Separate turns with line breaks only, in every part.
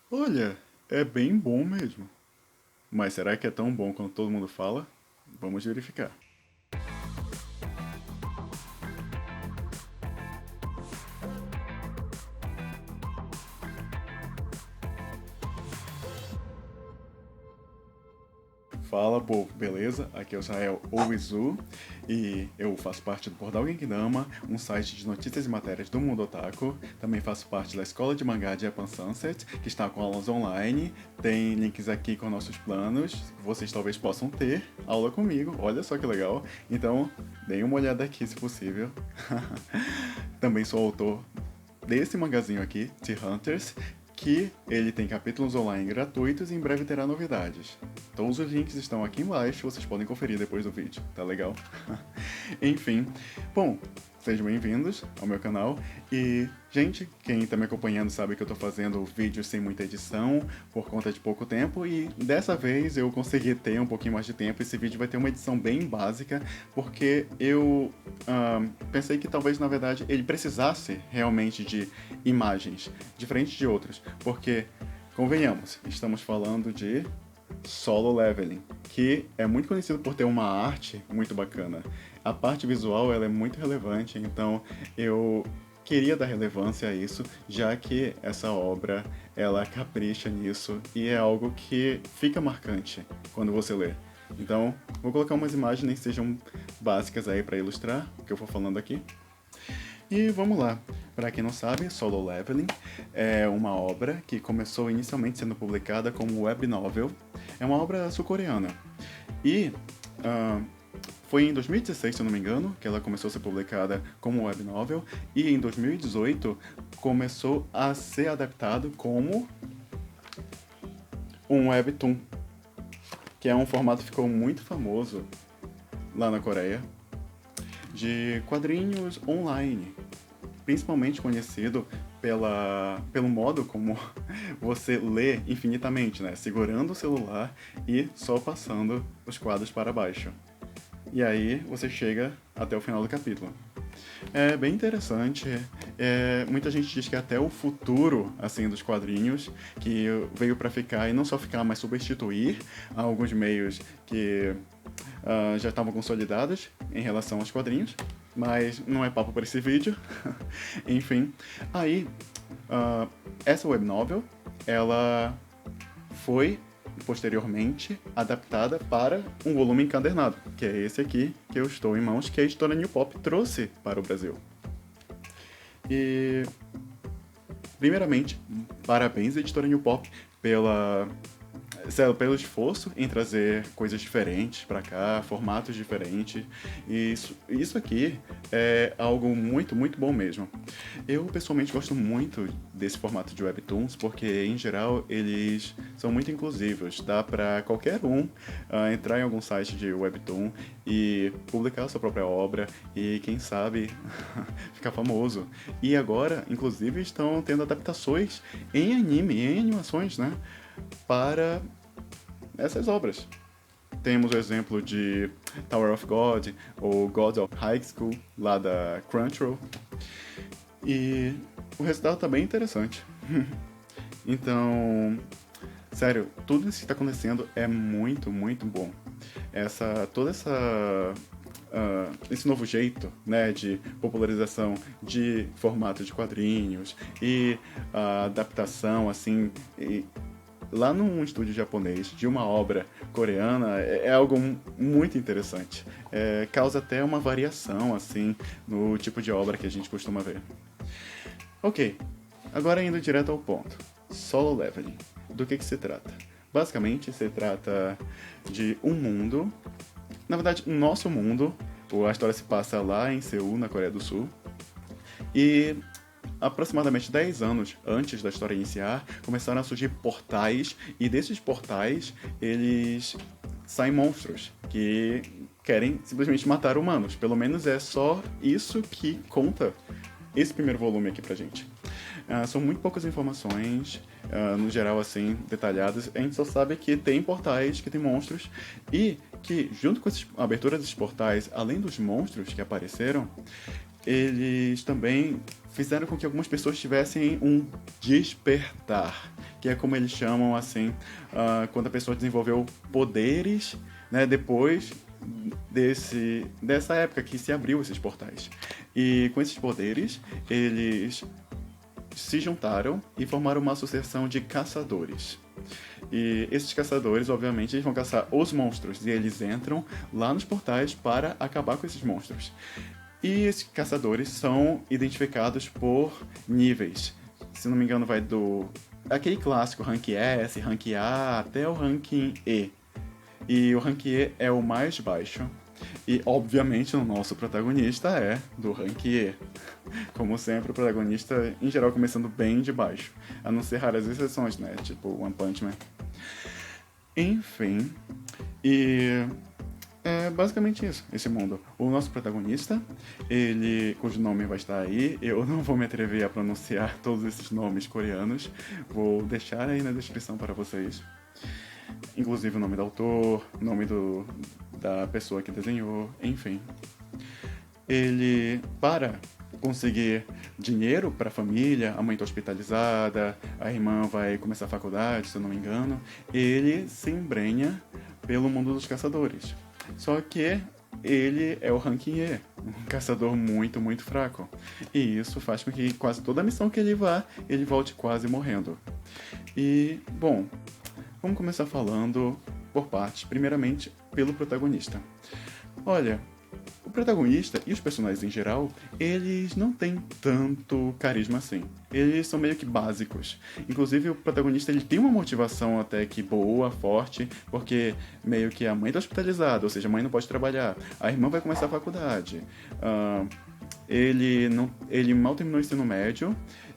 Olha, é bem bom mesmo. Mas será que é tão bom quanto todo mundo fala? Vamos verificar. Fala, povo, beleza? Aqui é o Israel Oizu e eu faço parte do Portal Genkidama, um site de notícias e matérias do mundo otaku. Também faço parte da Escola de Mangá de Japan Sunset, que está com aulas online. Tem links aqui com nossos planos, que vocês talvez possam ter aula comigo. Olha só que legal. Então, deem uma olhada aqui se possível. Também sou autor desse magazinho aqui, T-Hunters, que ele tem capítulos online gratuitos e em breve terá novidades. Todos os links estão aqui embaixo, vocês podem conferir depois do vídeo, tá legal? Enfim, bom, sejam bem-vindos ao meu canal e, gente, quem tá me acompanhando sabe que eu tô fazendo vídeos sem muita edição por conta de pouco tempo e dessa vez eu consegui ter um pouquinho mais de tempo. Esse vídeo vai ter uma edição bem básica porque eu pensei que talvez na verdade ele precisasse realmente de imagens diferentes de outros, porque convenhamos, estamos falando de Solo Leveling, que é muito conhecido por ter uma arte muito bacana. A parte visual ela é muito relevante, então eu queria dar relevância a isso, já que essa obra ela capricha nisso e é algo que fica marcante quando você lê. Então, vou colocar umas imagens nem que sejam básicas aí para ilustrar o que eu for falando aqui. E vamos lá. Para quem não sabe, Solo Leveling é uma obra que começou inicialmente sendo publicada como web novel. É uma obra sul-coreana. E foi em 2016, se eu não me engano, que ela começou a ser publicada como web novel. E em 2018 começou a ser adaptado como um webtoon, que é um formato que ficou muito famoso lá na Coreia, de quadrinhos online, principalmente conhecido pelo modo como você lê infinitamente, né? Segurando o celular e só passando os quadros para baixo. E aí você chega até o final do capítulo. É bem interessante. Muita gente diz que é até o futuro assim dos quadrinhos que veio para ficar e não só ficar, mas substituir alguns meios que já estavam consolidados em relação aos quadrinhos, mas não é papo para esse vídeo. Enfim, aí essa web novel ela foi posteriormente adaptada para um volume encadernado, que é esse aqui que eu estou em mãos, que a editora New Pop trouxe para o Brasil. E primeiramente, parabéns à editora New Pop pelo esforço em trazer coisas diferentes pra cá, formatos diferentes. E isso aqui é algo muito, muito bom mesmo. Eu pessoalmente gosto muito desse formato de webtoons porque, em geral, eles são muito inclusivos. Dá pra qualquer um entrar em algum site de webtoon e publicar a sua própria obra e, quem sabe, ficar famoso. E agora, inclusive, estão tendo adaptações em anime, em animações, né? Para essas obras. Temos o exemplo de Tower of God ou God of High School, lá da Crunchyroll. E o resultado tá bem interessante. Então, sério, tudo isso que está acontecendo é muito, muito bom. Esse novo jeito, né, de popularização de formato de quadrinhos e a adaptação, assim, lá num estúdio japonês de uma obra coreana é algo muito interessante. Causa até uma variação, assim, no tipo de obra que a gente costuma ver. Ok, agora indo direto ao ponto. Solo Leveling. Do que se trata? Basicamente, se trata de um mundo, na verdade, o nosso mundo. A história se passa lá em Seul, na Coreia do Sul. E aproximadamente 10 anos antes da história iniciar, começaram a surgir portais, e desses portais, eles saem monstros que querem simplesmente matar humanos. Pelo menos é só isso que conta esse primeiro volume aqui pra gente. São muito poucas informações, no geral, assim, detalhadas. A gente só sabe que tem portais, que tem monstros, e que, junto com a abertura desses portais, além dos monstros que apareceram, eles também fizeram com que algumas pessoas tivessem um despertar. que é como eles chamam, assim, quando a pessoa desenvolveu poderes, né, depois dessa época que se abriu esses portais. E com esses poderes, eles se juntaram e formaram uma associação de caçadores. E esses caçadores, obviamente, eles vão caçar os monstros e eles entram lá nos portais para acabar com esses monstros. E esses caçadores são identificados por níveis. Se não me engano, vai do aquele clássico rank S, rank A, até o ranking E. E o rank E é o mais baixo. E, obviamente, o nosso protagonista é do rank E. Como sempre, o protagonista, em geral, começando bem de baixo. A não ser raras exceções, né? Tipo One Punch Man. Enfim. E é basicamente isso, esse mundo. O nosso protagonista, cujo nome vai estar aí, eu não vou me atrever a pronunciar todos esses nomes coreanos. Vou deixar aí na descrição para vocês. Inclusive o nome do autor, o nome da pessoa que desenhou, enfim. Ele, para conseguir dinheiro para a família, a mãe está hospitalizada, a irmã vai começar a faculdade, se eu não me engano, ele se embrenha pelo mundo dos caçadores. Só que ele é o ranking E, um caçador muito, muito fraco. E isso faz com que quase toda a missão que ele vá, ele volte quase morrendo. E, bom, vamos começar falando por partes. Primeiramente, pelo protagonista. Olha, o protagonista e os personagens em geral, eles não têm tanto carisma assim. Eles são meio que básicos. Inclusive, o protagonista ele tem uma motivação até que boa, forte, porque meio que a mãe tá hospitalizada, ou seja, a mãe não pode trabalhar. A irmã vai começar a faculdade. Ele mal terminou o ensino médio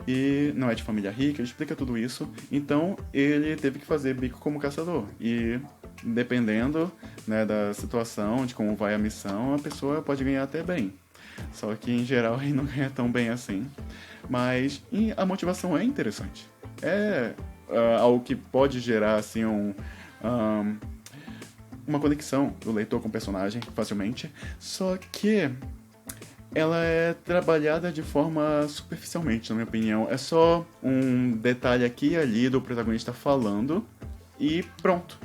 e não é de família rica, ele explica tudo isso. Então, ele teve que fazer bico como caçador. E dependendo, né, da situação, de como vai a missão, a pessoa pode ganhar até bem. Só que, em geral, ele não ganha tão bem assim. Mas a motivação é interessante. É algo que pode gerar, assim, uma conexão do leitor com o personagem facilmente. Só que ela é trabalhada de forma superficialmente, na minha opinião. É só um detalhe aqui e ali do protagonista falando e pronto.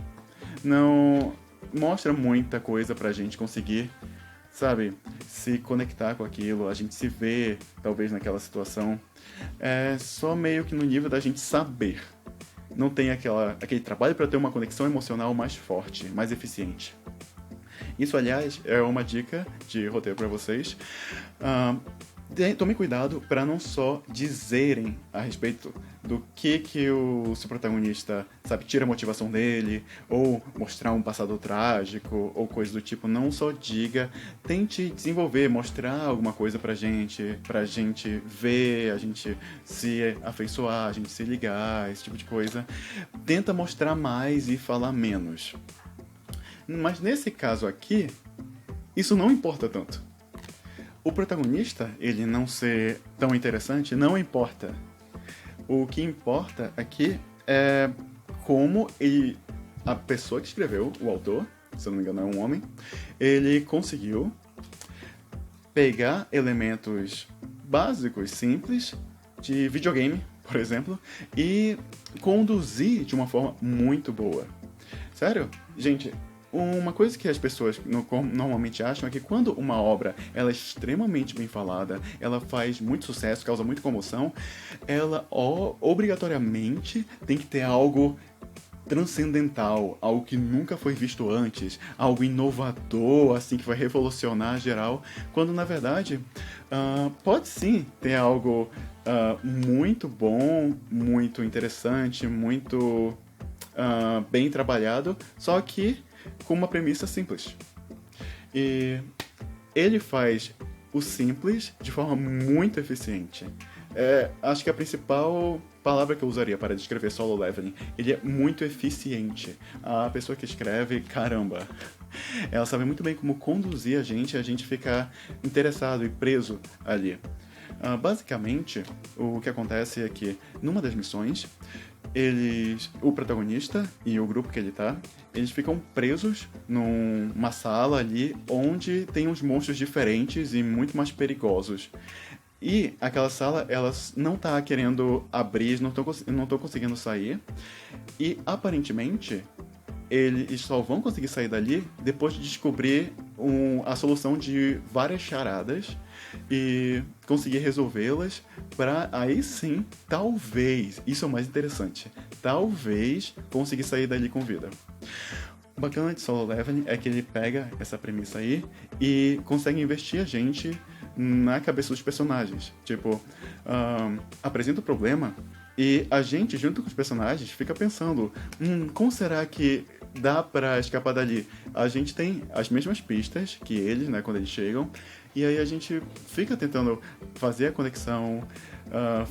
Não mostra muita coisa pra gente conseguir, sabe, se conectar com aquilo, a gente se vê, talvez, naquela situação. É só meio que no nível da gente saber. Não tem aquele trabalho para ter uma conexão emocional mais forte, mais eficiente. Isso, aliás, é uma dica de roteiro para vocês. Tome cuidado para não só dizerem a respeito do que o seu protagonista, sabe, tira a motivação dele, ou mostrar um passado trágico, ou coisa do tipo. Não só diga, tente desenvolver, mostrar alguma coisa pra gente ver, a gente se afeiçoar, a gente se ligar, esse tipo de coisa. Tenta mostrar mais e falar menos. Mas nesse caso aqui, isso não importa tanto. O protagonista, ele não ser tão interessante, não importa. O que importa aqui é como a pessoa que escreveu, o autor, se eu não me engano é um homem, ele conseguiu pegar elementos básicos, simples, de videogame, por exemplo, e conduzir de uma forma muito boa. Sério? Gente, uma coisa que as pessoas normalmente acham é que quando uma obra ela é extremamente bem falada, ela faz muito sucesso, causa muita comoção, ela obrigatoriamente tem que ter algo transcendental, algo que nunca foi visto antes, algo inovador, assim, que vai revolucionar geral, quando na verdade pode sim ter algo muito bom, muito interessante, muito bem trabalhado, só que com uma premissa simples. E ele faz o simples de forma muito eficiente. Acho que a principal palavra que eu usaria para descrever Solo Leveling, ele é muito eficiente. A pessoa que escreve, caramba, ela sabe muito bem como conduzir a gente ficar interessado e preso ali. Basicamente, o que acontece é que, numa das missões, o protagonista e o grupo que ele tá, eles ficam presos numa sala ali onde tem uns monstros diferentes e muito mais perigosos. E aquela sala, ela não tá querendo abrir, não tô conseguindo sair. E aparentemente, eles só vão conseguir sair dali depois de descobrir a solução de várias charadas e conseguir resolvê-las para aí sim, talvez, isso é o mais interessante, talvez conseguir sair dali com vida. O bacana de Solo Leveling é que ele pega essa premissa aí e consegue investir a gente na cabeça dos personagens. Tipo, apresenta o problema e a gente, junto com os personagens, fica pensando, como será que dá pra escapar dali? A gente tem as mesmas pistas que eles, né, quando eles chegam, e aí a gente fica tentando fazer a conexão,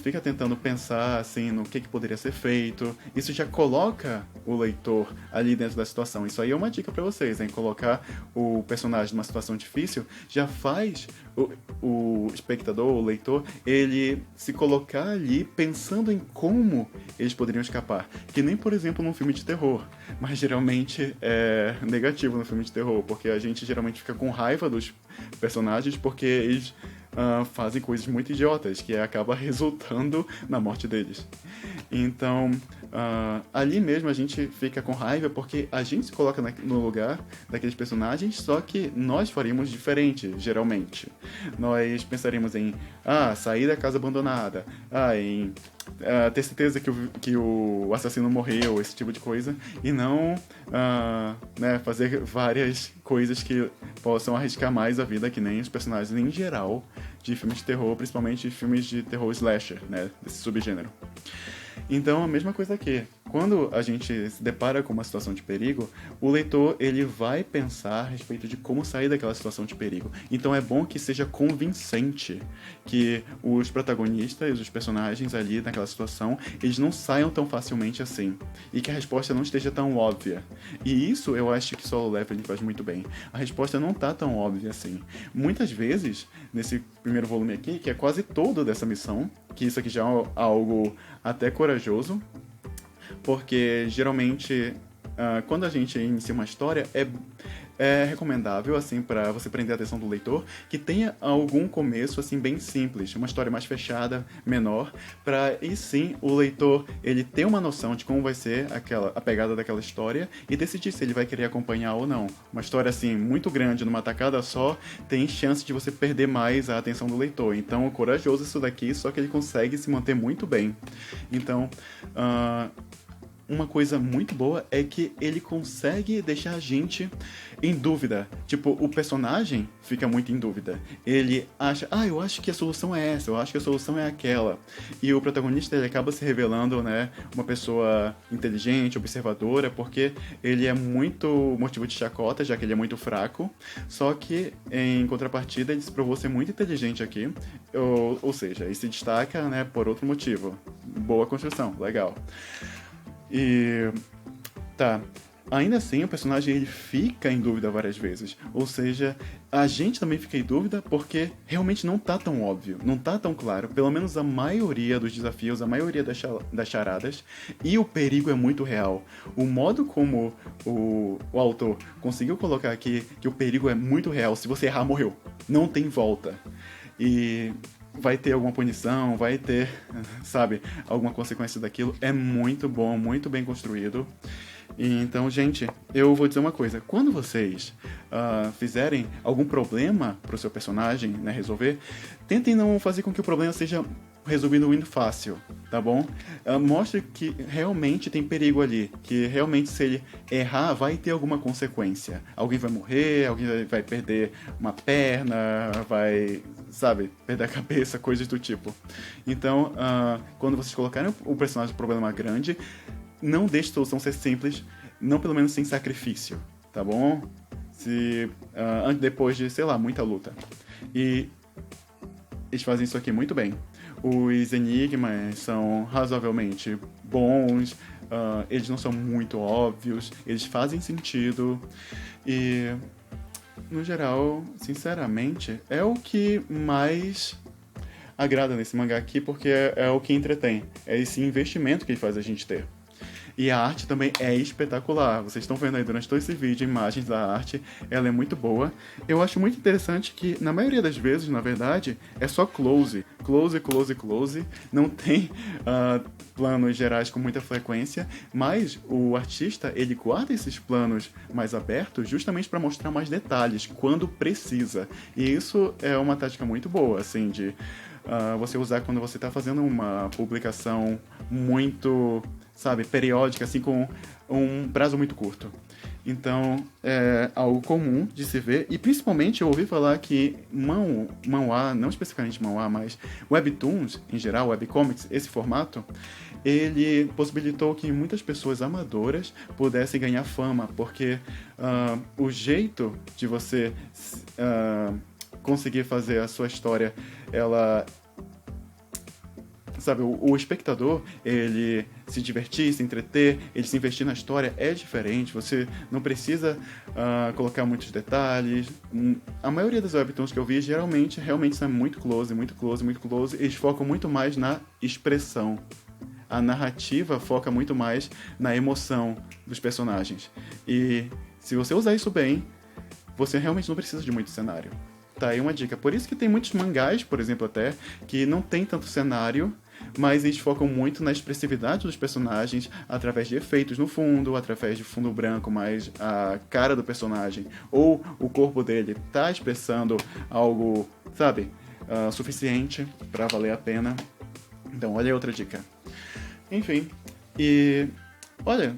fica tentando pensar assim no que poderia ser feito. Isso já coloca o leitor ali dentro da situação. Isso aí é uma dica pra vocês, hein? Colocar o personagem numa situação difícil já faz o espectador, o leitor, ele se colocar ali pensando em como eles poderiam escapar. Que nem, por exemplo, num filme de terror. Mas geralmente é negativo no filme de terror, porque a gente geralmente fica com raiva dos personagens porque eles fazem coisas muito idiotas, que acaba resultando na morte deles. Então, ali mesmo a gente fica com raiva porque a gente se coloca no lugar daqueles personagens, só que nós faríamos diferente, geralmente. Nós pensaríamos em sair da casa abandonada, em ter certeza que o assassino morreu, esse tipo de coisa, e não fazer várias coisas que possam arriscar mais a vida, que nem os personagens em geral de filmes de terror, principalmente filmes de terror slasher, né, desse subgênero. Então, a mesma coisa aqui. Quando a gente se depara com uma situação de perigo, o leitor ele vai pensar a respeito de como sair daquela situação de perigo. Então é bom que seja convincente, que os protagonistas, os personagens ali naquela situação, eles não saiam tão facilmente assim. E que a resposta não esteja tão óbvia. E isso eu acho que Solo Leveling faz muito bem. A resposta não tá tão óbvia assim. Muitas vezes, nesse primeiro volume aqui, que é quase todo dessa missão, que isso aqui já é algo até corajoso, porque geralmente quando a gente inicia uma história é recomendável assim para você prender a atenção do leitor que tenha algum começo assim bem simples, uma história mais fechada, menor, para aí sim o leitor ele ter uma noção de como vai ser a pegada daquela história e decidir se ele vai querer acompanhar ou não. Uma história assim muito grande numa tacada só tem chance de você perder mais a atenção do leitor. Então, é corajoso isso daqui, só que ele consegue se manter muito bem. Então, uma coisa muito boa é que ele consegue deixar a gente em dúvida. Tipo, o personagem fica muito em dúvida. Ele acha, eu acho que a solução é essa, eu acho que a solução é aquela. E o protagonista ele acaba se revelando, né, uma pessoa inteligente, observadora, porque ele é muito motivo de chacota, já que ele é muito fraco. Só que, em contrapartida, ele se provou ser muito inteligente aqui. Ou seja, ele se destaca, né, por outro motivo. Boa construção, legal. E tá, ainda assim o personagem ele fica em dúvida várias vezes, ou seja, a gente também fica em dúvida porque realmente não tá tão óbvio, não tá tão claro, pelo menos a maioria dos desafios, a maioria das charadas, e o perigo é muito real. O modo como o autor conseguiu colocar aqui que o perigo é muito real, se você errar, morreu, não tem volta. E vai ter alguma punição, vai ter, sabe, alguma consequência daquilo. É muito bom, muito bem construído. E, então, gente, eu vou dizer uma coisa. Quando vocês fizerem algum problema pro seu personagem, né, resolver, tentem não fazer com que o problema seja resolvido muito fácil, tá bom? Mostre que realmente tem perigo ali, que realmente se ele errar vai ter alguma consequência. Alguém vai morrer, alguém vai perder uma perna, vai, sabe, perder a cabeça, coisas do tipo. Então, quando vocês colocarem o personagem no problema grande, não deixe a solução ser simples, não pelo menos sem sacrifício, tá bom? Depois de, sei lá, muita luta. E eles fazem isso aqui muito bem. Os enigmas são razoavelmente bons, eles não são muito óbvios, eles fazem sentido e, no geral, sinceramente, é o que mais agrada nesse mangá aqui porque é o que entretém, é esse investimento que ele faz a gente ter. E a arte também é espetacular. Vocês estão vendo aí durante todo esse vídeo imagens da arte. Ela é muito boa. Eu acho muito interessante que, na maioria das vezes, na verdade, é só close. Close, close, close. Não tem planos gerais com muita frequência, mas o artista, ele guarda esses planos mais abertos justamente para mostrar mais detalhes, quando precisa. E isso é uma tática muito boa, assim, de você usar quando você está fazendo uma publicação muito, sabe, periódica, assim, com um prazo muito curto. Então, é algo comum de se ver, e principalmente eu ouvi falar que manhwa, não especificamente manhwa, mas webtoons, em geral, webcomics, esse formato, ele possibilitou que muitas pessoas amadoras pudessem ganhar fama, porque o jeito de você conseguir fazer a sua história, ela... Sabe, o espectador, ele se divertir, se entreter, ele se investir na história é diferente. Você não precisa colocar muitos detalhes. A maioria das webtoons que eu vi, geralmente, realmente são muito close, muito close, muito close. Eles focam muito mais na expressão. A narrativa foca muito mais na emoção dos personagens. E se você usar isso bem, você realmente não precisa de muito cenário. Tá aí uma dica. Por isso que tem muitos mangás, por exemplo, até, que não tem tanto cenário, mas eles focam muito na expressividade dos personagens através de efeitos no fundo, através de fundo branco, mais a cara do personagem, ou o corpo dele tá expressando algo, sabe, suficiente para valer a pena. Então, olha aí outra dica. Enfim, e olha,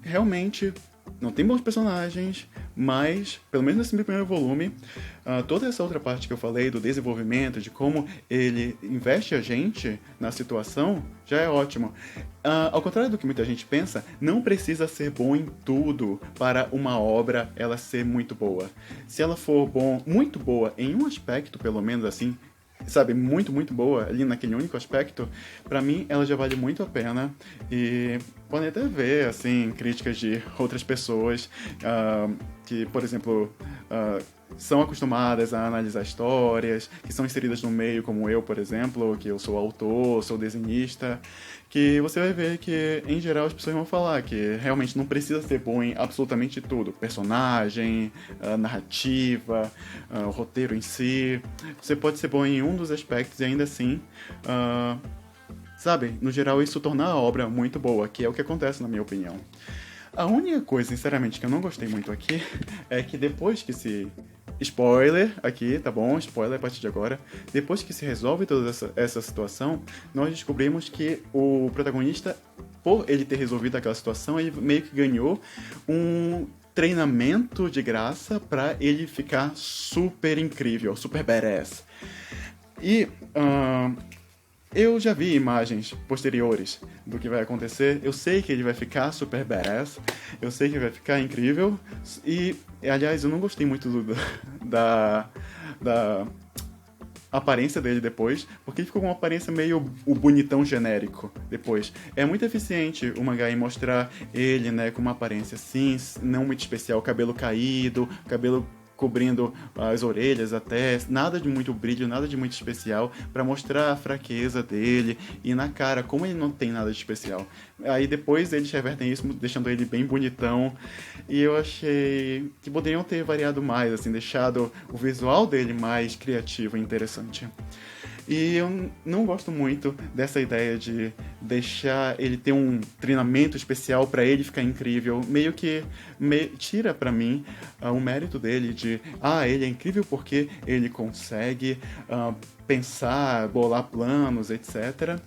realmente não tem bons personagens, mas, pelo menos nesse meu primeiro volume, toda essa outra parte que eu falei do desenvolvimento, de como ele investe a gente na situação, já é ótimo. Ao contrário do que muita gente pensa, não precisa ser bom em tudo para uma obra ela ser muito boa. Se ela for muito boa em um aspecto, pelo menos assim, sabe, muito, muito boa ali naquele único aspecto, pra mim ela já vale muito a pena. E podem até ver, assim, críticas de outras pessoas que, por exemplo, são acostumadas a analisar histórias, que são inseridas no meio, como eu, por exemplo, que eu sou autor, sou desenhista, que você vai ver que, em geral, as pessoas vão falar que realmente não precisa ser bom em absolutamente tudo. Personagem, narrativa, o roteiro em si. Você pode ser bom em um dos aspectos e ainda assim, sabe, no geral isso torna a obra muito boa, que é o que acontece na minha opinião. A única coisa, sinceramente, que eu não gostei muito aqui é que depois que se... Spoiler aqui, tá bom? Spoiler a partir de agora. Depois que se resolve toda essa situação, nós descobrimos que o protagonista, por ele ter resolvido aquela situação, ele meio que ganhou um treinamento de graça pra ele ficar super incrível, super badass. E... eu já vi imagens posteriores do que vai acontecer. Eu sei que ele vai ficar super badass. Eu sei que vai ficar incrível. E, aliás, eu não gostei muito da aparência dele depois, porque ele ficou com uma aparência meio o bonitão genérico depois. É muito eficiente o mangá em mostrar ele, né, com uma aparência assim, não muito especial, cabelo caído, cabelo cobrindo as orelhas até, nada de muito brilho, nada de muito especial, pra mostrar a fraqueza dele, e na cara, como ele não tem nada de especial. Aí depois eles revertem isso, deixando ele bem bonitão, e eu achei que poderiam ter variado mais, assim, deixado o visual dele mais criativo e interessante. E eu não gosto muito dessa ideia de deixar ele ter um treinamento especial pra ele ficar incrível. Meio que tira pra mim o mérito dele de ele é incrível porque ele consegue pensar, bolar planos, etc.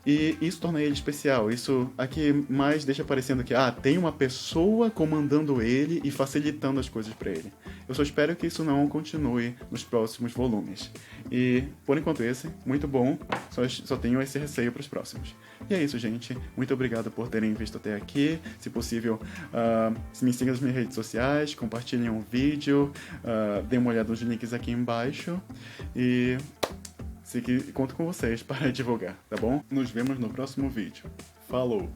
E isso torna ele especial. Isso aqui mais deixa parecendo que tem uma pessoa comandando ele e facilitando as coisas pra ele. Eu só espero que isso não continue nos próximos volumes. E, por enquanto esse, muito bom, só tenho esse receio pros próximos. E é isso, gente. Muito obrigado por terem visto até aqui. Se possível, me sigam nas minhas redes sociais, compartilhem o vídeo, deem uma olhada nos links aqui embaixo. E conto com vocês para divulgar, tá bom? Nos vemos no próximo vídeo. Falou!